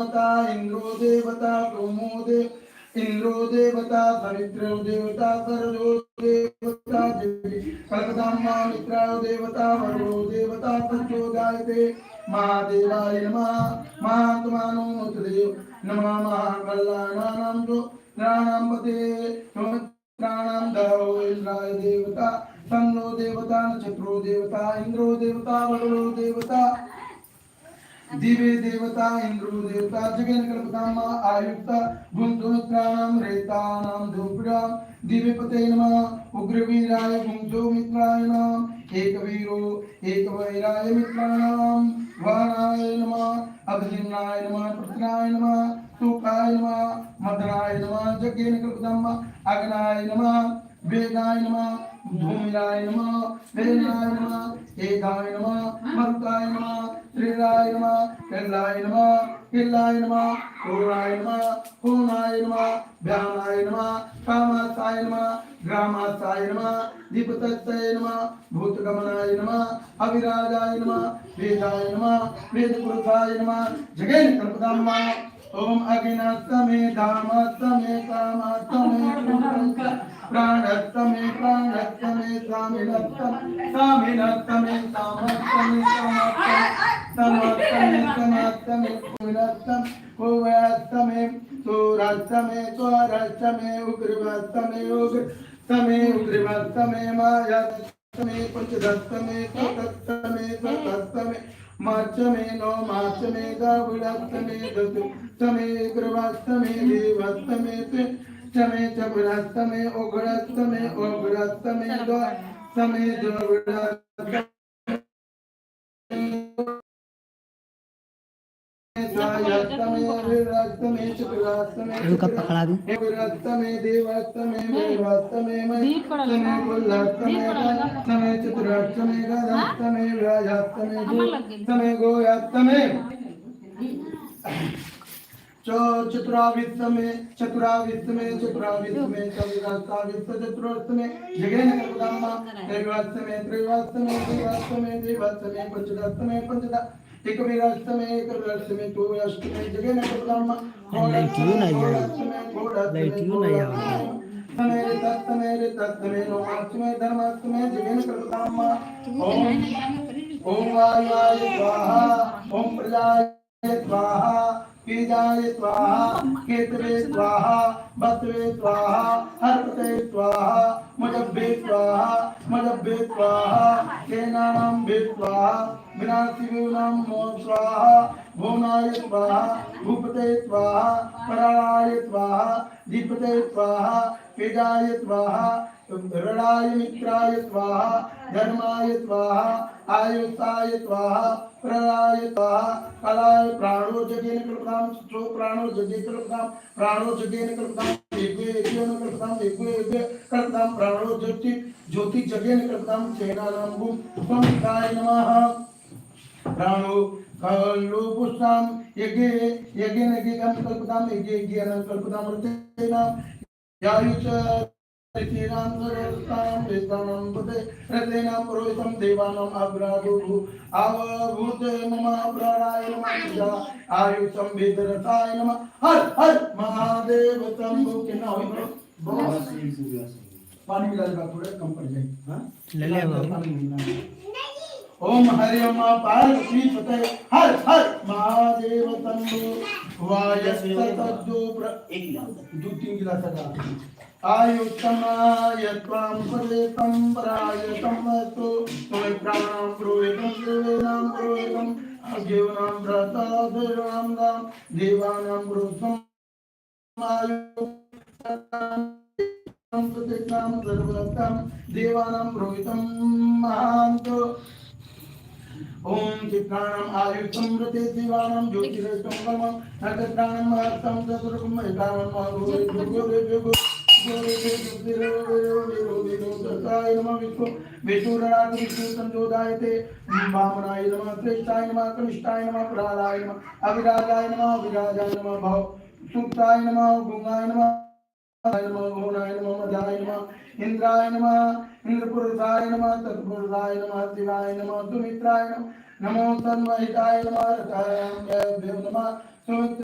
इंद्रो देवता सोमो इंद्रो देवता सवित्रो देवता सरजो देवता कल्पताम्मा मित्रायो देवता वरुणो देवता तज्जो जायते महादेवाय नमः महात्मानो मुतदेव नमः महाकल्याणानां जो प्राणां पते प्राणां दरो इंद्राय देवता तन्नो देवता नक्षत्रो देवता इंद्रो देवता वरुणो देवता दिवे देवता इंद्रो देवता जगन कल्पतामा आयुक्ता भुंतुमित्राणां रेतानां धूपरां दिव्यपते नमः उग्रवीराय भुंजो मित्राय नमः एकवीरो एकवैराय मित्राणां वाणाय नमः अभिजिन्नाय नमः प्रसन्नाय नमः सुखाय नमः मदनाय नमः जगन कल्पतामा अग्नाय नमः वेदाय नमः धूमिराय नमः वेदाय नमः एकाय नमः मरुताय नमः श्रीराय नमः केल्लाय नमः किल्लाय नमः पूर्णाय नमः पूर्णाय नमः व्यानाय नमः कामासाय नमः ग्रामासाय नमः दीपतत्तये नमः भूतगमनाय नमः अविराजाय नमः वेदाय नमः वेदपुरुषाय नमः जगेन कल्पताम्मा ओम अग्निनास्तमे धामास्तमे कामास्तमे प्राणस्तमे प्राणस्तमे सामिनस्तमे सामिनस्तमे सामस्तमे सामस्तमे समास्तमे कुमिनस्तमे कुवस्तमे सूरस्तमे स्वरस्तमे उग्रवस्तमे उग्रस्तमे उग्रवस्तमे मायास्तमे पंचदस्तमे सतस्तमे सतस्तमे माचमे नो माचमे दावुलस्तमे दसुस्तमे उग्रवस्तमे देवस्तमे चमे चबुरस्तमे उग्रस्तमे उग्रस्तमे द्वस्तमे द्वुलस्तमे रुका पकड़ा दूं विरस्तमे देवस्तमे देवस्तमे मस्तमे कुलस्तमे तमे चतुरस्तमे गदस्तमे व्याजस्तमे गोस्तमे गोयस्तमे चतुराविस्तमे चतुराविस्तमे चतुराविस्तमे चतुराविस्त चतुराविस्तमे जगेन कल्पताम्मा त्रैवास्तमे त्रैवास्तमे देवास्तमे देवास्तमे पंचदास्तमे पंचदा एकवीरास्तमे एकवीरास्तमे द्विवास्तमे जगेन कल्पताम्मा लाइट यू नहीं है लाइट यू नहीं है तमे तत्तमे नोमास्तमे धर्मास्तमे जगेन कल्पताम्मा ओम ओम वायुवाय स्वाहा ओम प्रजाय स्वाहा कीजाय स्वाहा केतवे स्वाहा बतवे स्वाहा हर्पते स्वाहा मुजब्बे स्वाहा सेनानां भे स्वाहा विनाशिनां मो स्वाहा भुवनाय स्वाहा भूपते स्वाहा पराय स्वाहा दीपते स्वाहा केजाय स्वाहा ऋणाय मित्राय स्वाहा धर्माय स्वाहा आयुषाय स्वाहा प्रलय स्वाहा कलाय प्राणो जगेन कल्पतां सो प्राणो जगे कल्पतां प्राणो जगेन कल्पतां एकवेन कल्पतां एकवे कल्पतां प्राणो ज्योति ज्योति जगेन कल्पतां सेनानां भूम स्वामिकाय नमः प्राणो कल्लो पुष्टां यज्ञे यज्ञेन यज्ञं कल्पतां यज्ञे यज्ञेन कल्पतां रतेनां यायुष रतेनां सर्वस्तां वेदानां पते रतेनां पुरोहितं देवानाम् अग्रादुः आवभूत मम प्राणाय नमः आयुषं वेदरसाय नमः हर हर महादेव शंभु के नाम पानी मिला देगा थोड़ा कम पड़ जाए हां ले ले ओम हरि ओम पार्वती पते हर हर महादेव शंभु वायस्ततजो एक गिलास दो तीन गिलास का आयुष्माय त्वां पदेतं पराय तमस्तु तुमे प्राणां प्रोहितं देवानां प्रोहितं अज्ञानां व्रता देवानां प्रोहितं आयुष्मां प्रतिज्ञां सर्वदत्तं देवानां प्रोहितं महान्तु ओम चित्राणां आयुषं रते देवानां ज्योतिरेष्टं कर्मं नक्षत्राणां महत्तं चतुर्भुजं एकावन् महाभूतो विष्णुराय नमः विष्णुराय विष्णु संजोदायते वामनाय नमः श्रेष्ठाय नमः कनिष्ठाय नमः प्रहलाय नमः अविराजाय नमः भव सुक्ताय नमः गुंगाय नमः भुवनाय नमः मध्याय नमः इंद्राय नमः इंद्रपुरुषाय नमः तत्पुरुषाय नमः शिवाय नमः सुमित्राय नमः नमो तन्महिताय नमः रताय नमः